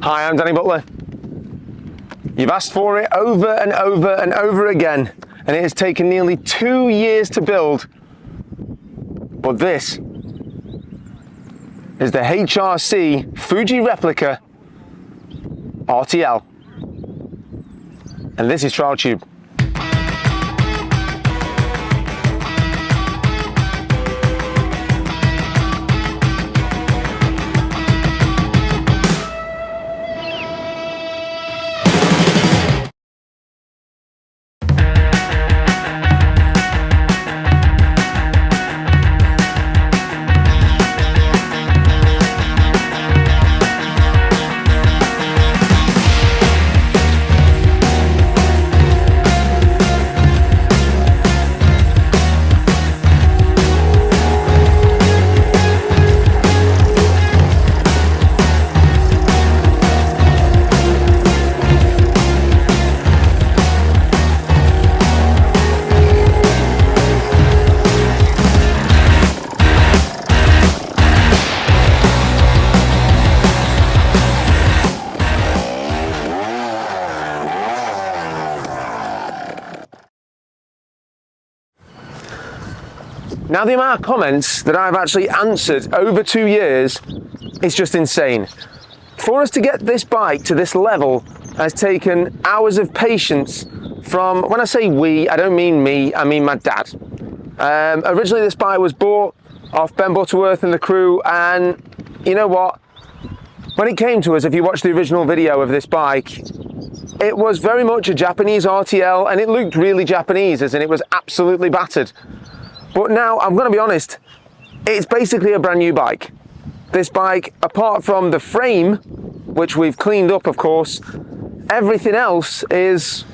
Hi, I'm Danny Butler. You've asked for it over and over and over again, and it has taken nearly 2 years to build. But this is the HRC Fuji Replica RTL. And this is Trial Tube. Now, the amount of comments that I've actually answered over 2 years is just insane. For us to get this bike to this level has taken hours of patience from, when I say we, I don't mean me, I mean my dad. Originally this bike was bought off Ben Butterworth and the crew, and you know what? When it came to us, if you watch the original video of this bike, it was very much a Japanese RTL, and it looked really Japanese, as in it was absolutely battered. But now, I'm going to be honest, it's basically a brand new bike. This bike, apart from the frame, which we've cleaned up, of course, everything else is,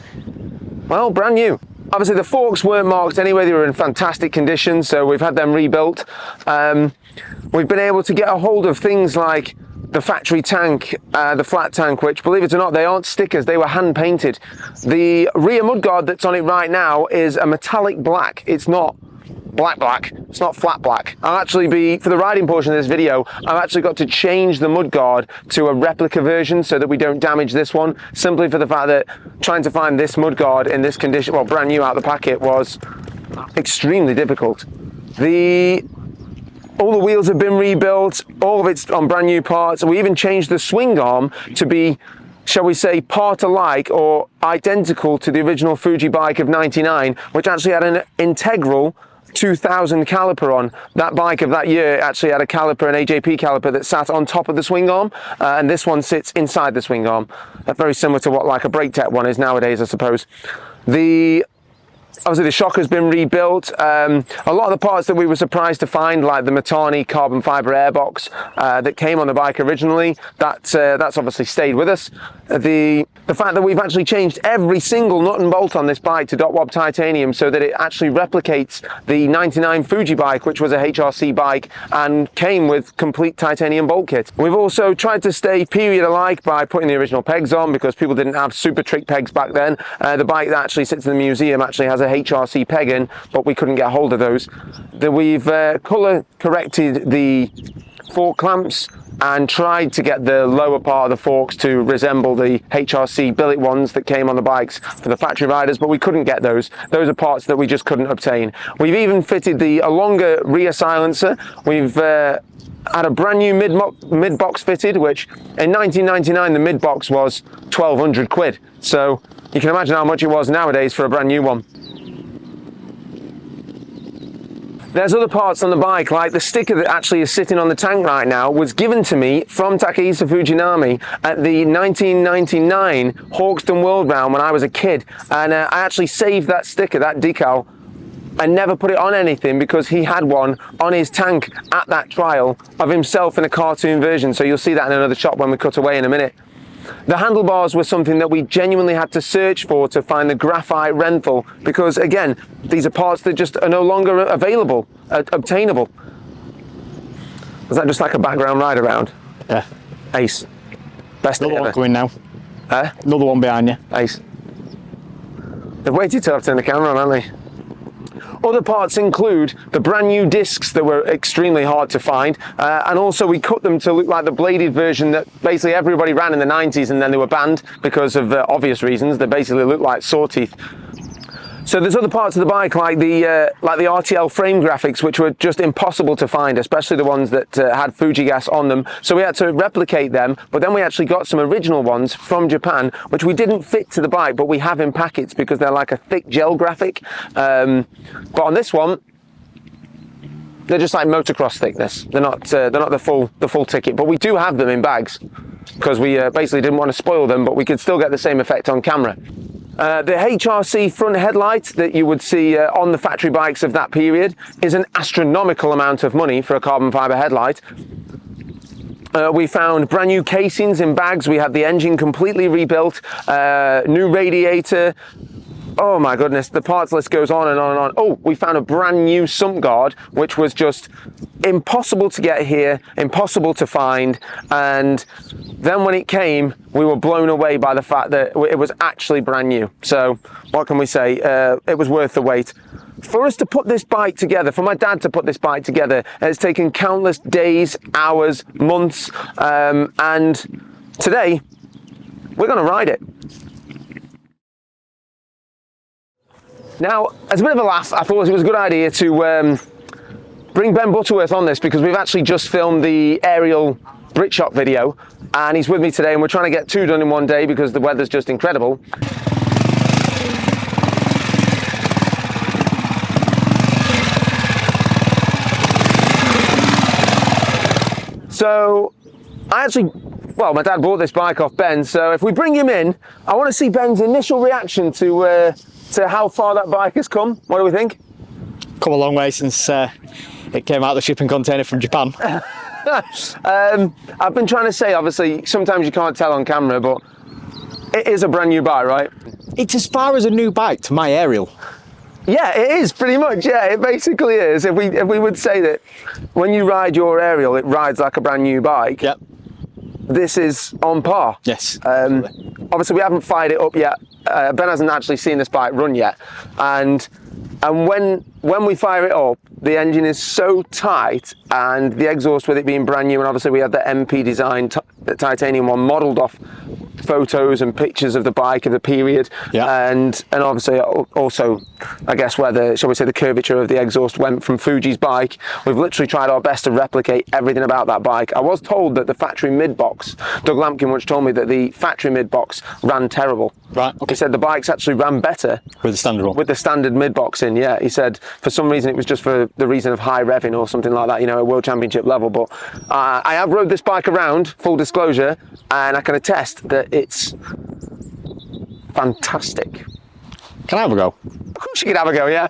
well, brand new. Obviously, the forks weren't marked anyway. They were in fantastic condition, so we've had them rebuilt. We've been able to get a hold of things like the factory tank, the flat tank, which, believe it or not, they aren't stickers, they were hand painted. The rear mudguard that's on it right now is a metallic black. It's not black, it's not flat black. I'll actually be, for the riding portion of this video, I've actually got to change the mudguard to a replica version so that we don't damage this one, simply for the fact that trying to find this mudguard in this condition, well, brand new out of the packet, was extremely difficult. All the wheels have been rebuilt, all of it's on brand new parts. We even changed the swing arm to be, shall we say, part alike or identical to the original Fuji bike of '99, which actually had an integral 2000 caliper on. That bike of that year actually had a caliper, an AJP caliper, that sat on top of the swing arm, and this one sits inside the swing arm. Very similar to what like a brake tech one is nowadays, I suppose. Obviously the shock has been rebuilt. A lot of the parts that we were surprised to find, like the Matani carbon fiber airbox that came on the bike originally, that's obviously stayed with us. The fact that we've actually changed every single nut and bolt on this bike to dot-wob titanium so that it actually replicates the '99 Fuji bike, which was a HRC bike and came with complete titanium bolt kit. We've also tried to stay period alike by putting the original pegs on, because people didn't have super trick pegs back then. The bike that actually sits in the museum actually has a HRC peg in, but we couldn't get hold of those. We've colour corrected the fork clamps and tried to get the lower part of the forks to resemble the HRC billet ones that came on the bikes for the factory riders, but we couldn't get those. Those are parts that we just couldn't obtain. We've even fitted a longer rear silencer. We've had a brand new mid-box fitted, which in 1999 the mid-box was 1,200 quid. So you can imagine how much it was nowadays for a brand new one. There's other parts on the bike, like the sticker that actually is sitting on the tank right now was given to me from Takahisa Fujinami at the 1999 Hawkston World Round when I was a kid. And I actually saved that sticker, that decal, and never put it on anything because he had one on his tank at that trial of himself in a cartoon version. So you'll see that in another shot when we cut away in a minute. The handlebars were something that we genuinely had to search for to find the graphite rental, because again, these are parts that just are no longer available, obtainable. Was that just like a background ride around? Yeah. Ace. Best Another ever. one coming now. Huh? Another one behind you. Ace. They've waited till I've turned the camera on, haven't they? Other parts include the brand new discs that were extremely hard to find, and also we cut them to look like the bladed version that basically everybody ran in the 90s, and then they were banned because of obvious reasons. They basically look like saw teeth. So there's other parts of the bike like the RTL frame graphics, which were just impossible to find, especially the ones that had Fuji gas on them. So we had to replicate them, but then we actually got some original ones from Japan, which we didn't fit to the bike, but we have in packets because they're like a thick gel graphic. But on this one, they're just like motocross thickness. They're not the full ticket, but we do have them in bags because we basically didn't want to spoil them, but we could still get the same effect on camera. The HRC front headlight that you would see on the factory bikes of that period is an astronomical amount of money for a carbon fibre headlight. We found brand new casings in bags. We had the engine completely rebuilt, new radiator. Oh my goodness, the parts list goes on and on and on. Oh, we found a brand new sump guard, which was just impossible to get here, impossible to find. And then when it came, we were blown away by the fact that it was actually brand new. So what can we say? It was worth the wait. For us to put this bike together, for my dad to put this bike together, it's taken countless days, hours, months, and today we're going to ride it. Now, as a bit of a laugh, I thought it was a good idea to bring Ben Butterworth on this because we've actually just filmed the aerial Brit shop video and he's with me today and we're trying to get two done in one day because the weather's just incredible. So, my dad bought this bike off Ben, so if we bring him in, I want to see Ben's initial reaction to how far that bike has come. What do we think? Come a long way since it came out of the shipping container from Japan. I've been trying to say, obviously, sometimes you can't tell on camera, but it is a brand new bike, right? It's as far as a new bike to my aerial. Yeah, it is pretty much. Yeah, it basically is. If we would say that when you ride your aerial, it rides like a brand new bike. Yep. This is on par. Yes. Obviously, we haven't fired it up yet. Ben hasn't actually seen this bike run yet, and when we fire it up, the engine is so tight, and the exhaust with it being brand new, and obviously we had the MP design titanium one modelled off photos and pictures of the bike of the period, yeah. and obviously also I guess where the curvature of the exhaust went from Fuji's bike. We've literally tried our best to replicate everything about that bike. I was told that the factory mid box, Doug Lampkin once told me that the factory mid box ran terrible. Right. Okay. He said the bikes actually ran better with the standard one. With the standard mid box in, yeah. He said for some reason it was just for the reason of high revving or something like that, you know, a world championship level. But I have rode this bike around, full disclosure, and I can attest that it's fantastic. Can I have a go? Of course you can have a go, yeah.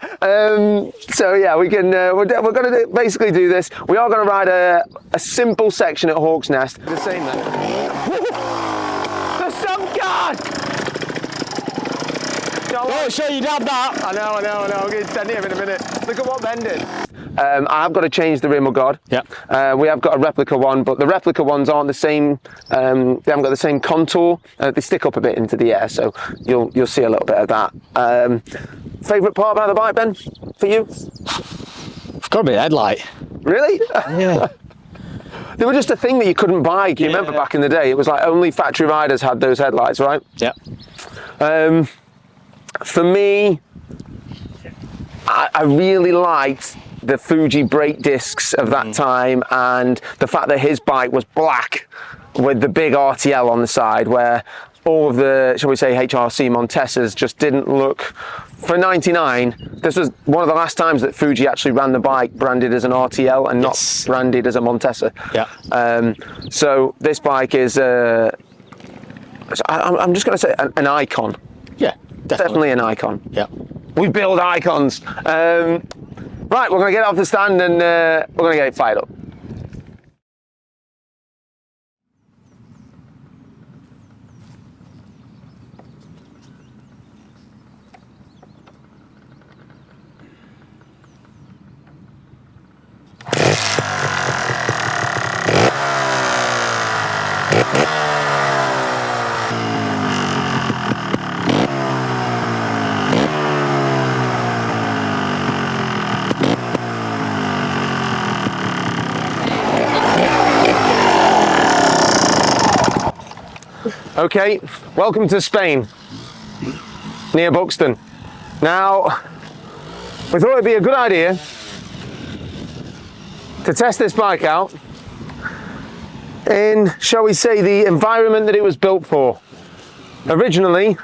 So yeah, we can. We're going to basically do this. We are going to ride a simple section at Hawk's Nest. The same then. The sump guard. Oh, sure you did that. I know. I'm going to send him in a minute. Look at what Ben did. I have got to change the rear mudguard. Yeah. We have got a replica one, but the replica ones aren't the same. They haven't got the same contour. They stick up a bit into the air, so you'll see a little bit of that. Favourite part about the bike, Ben, for you? It's got to be a headlight. Really? Yeah. They were just a thing that you couldn't buy. You remember back in the day? It was like only factory riders had those headlights, right? Yeah. For me, I really liked the Fuji brake discs of that time, and the fact that his bike was black with the big RTL on the side, where all of the, shall we say, HRC Montesas just didn't look. For 99, this was one of the last times that Fuji actually ran the bike branded as an RTL and not branded as a Montesa. Yeah. So this bike is, I'm just going to say an icon. Yeah, Definitely an icon. Yeah. We build icons. Right, we're going to get off the stand and we're going to get it fired up. Okay, welcome to Spain, near Buxton. Now, we thought it'd be a good idea to test this bike out in, shall we say, the environment that it was built for. Originally,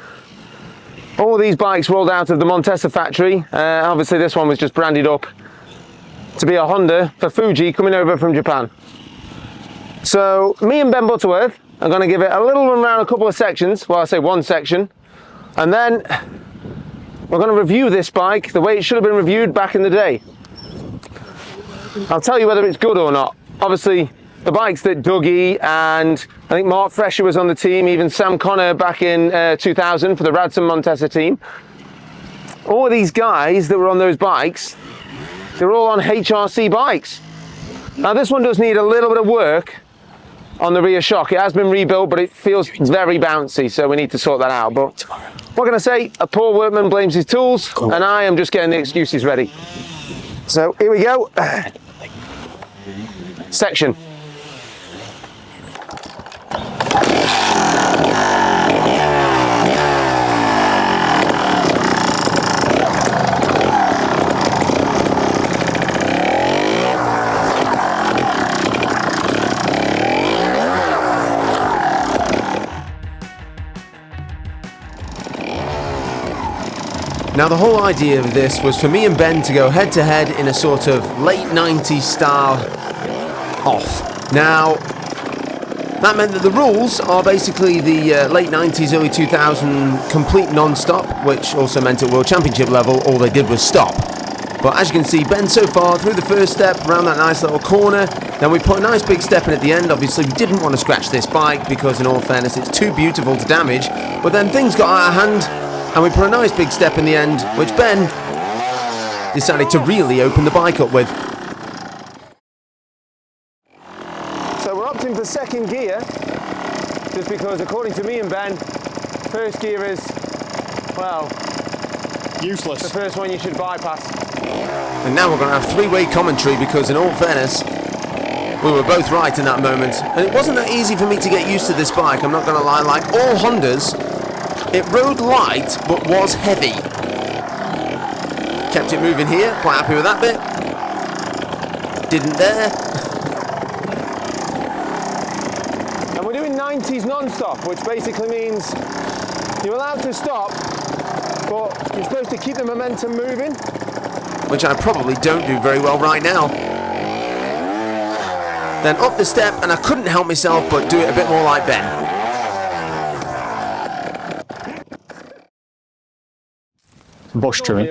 all these bikes rolled out of the Montesa factory. Obviously this one was just branded up to be a Honda for Fuji coming over from Japan. So me and Ben Butterworth are going to give it a little run around a couple of sections, well I say one section, and then we're going to review this bike the way it should have been reviewed back in the day. I'll tell you whether it's good or not. Obviously the bikes that Dougie and I think Mark Fresher was on the team, even Sam Connor back in 2000 for the Radson Montesa team. All of these guys that were on those bikes, they were all on HRC bikes. Now this one does need a little bit of work on the rear shock. It has been rebuilt, but it feels very bouncy, so we need to sort that out. But what can I say? A poor workman blames his tools, and I am just getting the excuses ready. So here we go. Section. Now the whole idea of this was for me and Ben to go head to head in a sort of late 90s style off. Now that meant that the rules are basically the late 90s, early 2000 complete non-stop, which also meant at World Championship level all they did was stop. But as you can see, Ben so far through the first step around that nice little corner, then we put a nice big step in at the end. Obviously we didn't want to scratch this bike because in all fairness it's too beautiful to damage, but then things got out of hand and we put a nice big step in the end, which Ben decided to really open the bike up with. So we're opting for second gear, just because according to me and Ben, first gear is, well, Useless. the first one you should bypass. And now we're going to have three-way commentary because in all fairness, we were both right in that moment. And it wasn't that easy for me to get used to this bike, I'm not going to lie. Like all Hondas, it rode light but was heavy. Kept it moving here, quite happy with that bit. Didn't there. And we're doing 90s non-stop, which basically means you're allowed to stop, but you're supposed to keep the momentum moving. Which I probably don't do very well right now. Then up the step, and I couldn't help myself but do it a bit more like Ben. Bush trimming.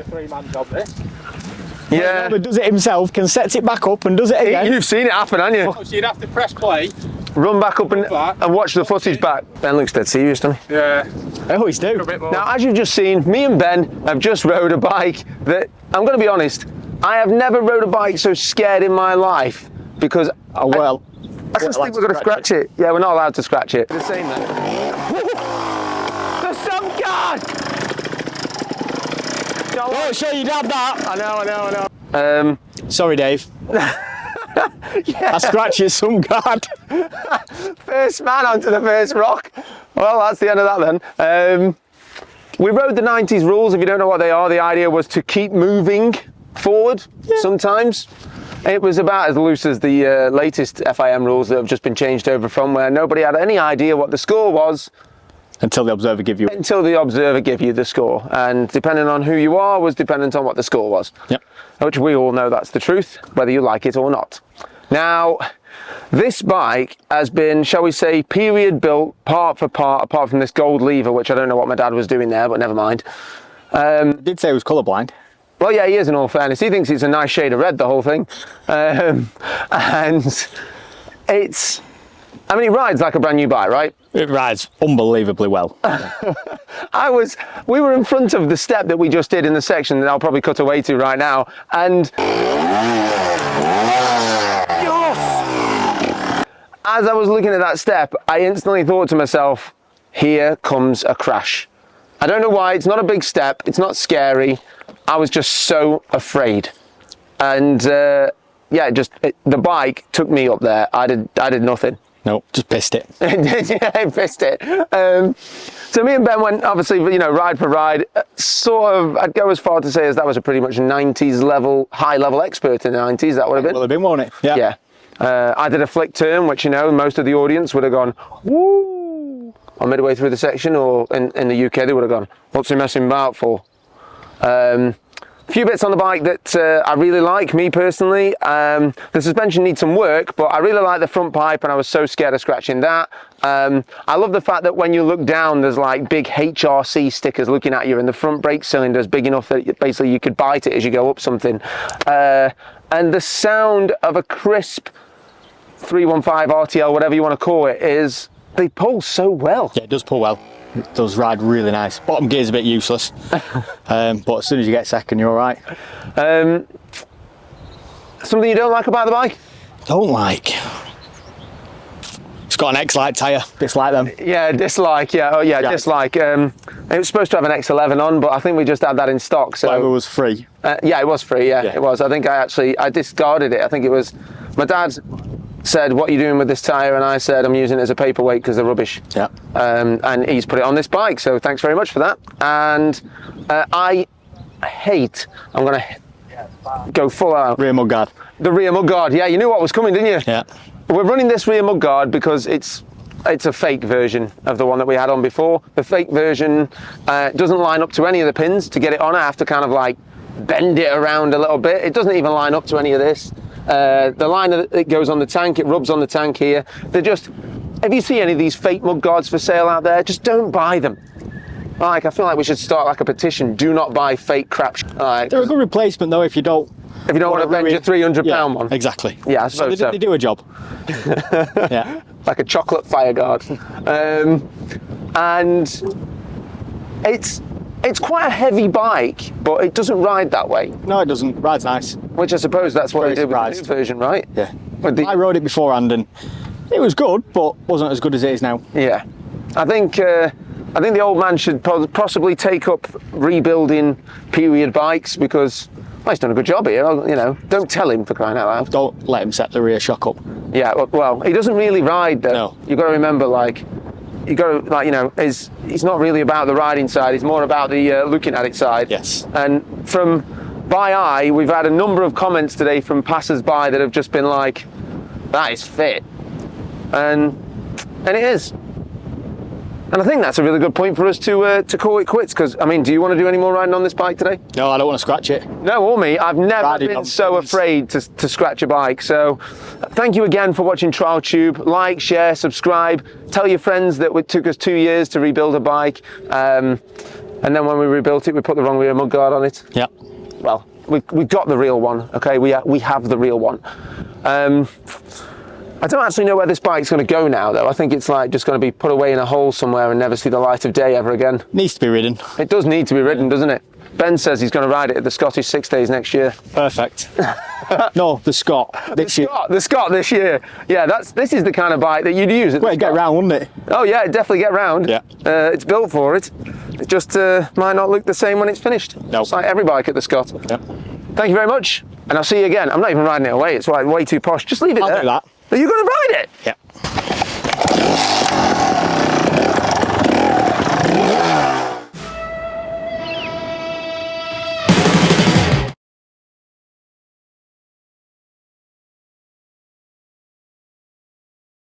Yeah. But does it himself, can set it back up and does it again. You've seen it happen, haven't you? So you'd have to press play. Run back up and watch the footage back. Ben looks dead serious, doesn't he? Yeah. I always do. A bit more. Now, as you've just seen, me and Ben have just rode a bike that, I'm going to be honest, I have never rode a bike so scared in my life because Oh, well. I just think we're going to scratch it. Yeah, we're not allowed to scratch it. The same then. The sun guard! Oh, sure you'd have that. I know. Sorry, Dave. I scratch your some guard. First man onto the first rock. Well, that's the end of that then. We rode the 90s rules. If you don't know what they are, the idea was to keep moving forward sometimes. It was about as loose as the latest FIM rules that have just been changed over from, where nobody had any idea what the score was Until the observer give you. until the observer give you the score, and depending on who you are was dependent on what the score was. Yep. Which we all know that's the truth, whether you like it or not. Now, this bike has been, shall we say, period built part for part, apart from this gold lever, which I don't know what my dad was doing there, but never mind. I did say he was colourblind. Well, yeah, he is in all fairness. He thinks it's a nice shade of red, the whole thing. And it's, I mean, it rides like a brand new bike, right? It rides unbelievably well. We were in front of the step that we just did in the section that I'll probably cut away to right now, and as I was looking at that step, I instantly thought to myself, here comes a crash. I don't know why, it's not a big step, it's not scary, I was just so afraid. And yeah, the bike took me up there, I did nothing. Nope, just pissed it. Yeah, I pissed it. So me and Ben went, obviously, you know, ride for ride. Sort of, I'd go as far to say as that was a pretty much 90s level, high level expert in the 90s. That would have been. Will have been, won't it? Yeah. Yeah. I did a flick turn, which, you know, most of the audience would have gone, woo, on midway through the section, or in the UK they would have gone, what's he messing about for? A few bits on the bike that I really like, me personally. The suspension needs some work, but I really like the front pipe, and I was so scared of scratching that. I love the fact that when you look down, there's like big HRC stickers looking at you, and the front brake cylinder is big enough that basically you could bite it as you go up something. And the sound of a crisp 315 RTL, whatever you want to call it, is they pull so well. Yeah, it does pull well. It does ride really nice. Bottom gear's a bit useless, but as soon as you get second, you're all right. Something you don't like about the bike? Don't like. It's got an X-Lite tyre. Dislike them. Yeah, dislike. Yeah, oh yeah, dislike. It was supposed to have an X11 on, but I think we just had that in stock. So Whatever was free. Yeah, it was free. Yeah, it was. I think I discarded it. I think it was my dad said, what are you doing with this tyre? And I said, I'm using it as a paperweight because they're rubbish. Yeah. And he's put it on this bike, so thanks very much for that. And I hate, I'm going to go full out. Rear mudguard. The rear mudguard, yeah, you knew what was coming, didn't you? Yeah. We're running this rear mudguard because it's a fake version of the one that we had on before. The fake version doesn't line up to any of the pins. To get it on, I have to kind of like bend it around a little bit. It doesn't even line up to any of this. The line that goes on the tank, it rubs on the tank here. They're just, if you see any of these fake mudguards for sale out there, just don't buy them. Like, I feel like we should start like a petition, do not buy fake crap. Like, They're a good replacement though if you don't want to bend your 300 pound one. Exactly. Yeah, I suppose so. They do a job. Yeah. Like a chocolate fire guard. And it's quite a heavy bike, but it doesn't ride that way. No, it doesn't. Rides nice. Which I suppose that's what they did with the new version, right? Yeah. But I rode it beforehand and it was good, but wasn't as good as it is now. Yeah. I think the old man should possibly take up rebuilding period bikes because, well, he's done a good job here. You know, don't tell him, for crying out loud. Don't let him set the rear shock up. Yeah, well, he doesn't really ride though. No. You've got to remember, like, you got to, like, you know, he's not really about the riding side. He's more about the looking at it side. Yes. And from by eye, we've had a number of comments today from passers-by that have just been like, "That is fit," and it is. And I think that's a really good point for us to call it quits. Because I mean, do you want to do any more riding on this bike today? No, I don't want to scratch it. No, or me. I've never been so afraid to scratch a bike. So thank you again for watching Trial Tube. Like, share, subscribe. Tell your friends that it took us 2 years to rebuild a bike. And then when we rebuilt it, we put the wrong rear mudguard on it. Yeah. Well, we've got the real one. Okay, we have the real one. I don't actually know where this bike's going to go now, though. I think it's like just going to be put away in a hole somewhere and never see the light of day ever again. Needs to be ridden. It does need to be ridden, doesn't it? Ben says he's going to ride it at the Scottish 6 Days next year. Perfect. No, the Scott. The Scott this year. Yeah, this is the kind of bike that you'd use. Well, it'd get round, wouldn't it? Oh yeah, it'd definitely get round. Yeah. It's built for it. It just might not look the same when it's finished. No. It's like every bike at the Scott. Yep. Thank you very much, and I'll see you again. I'm not even riding it away. It's like way too posh. Just leave it there. I'll do that. Are you going to ride it? Yeah.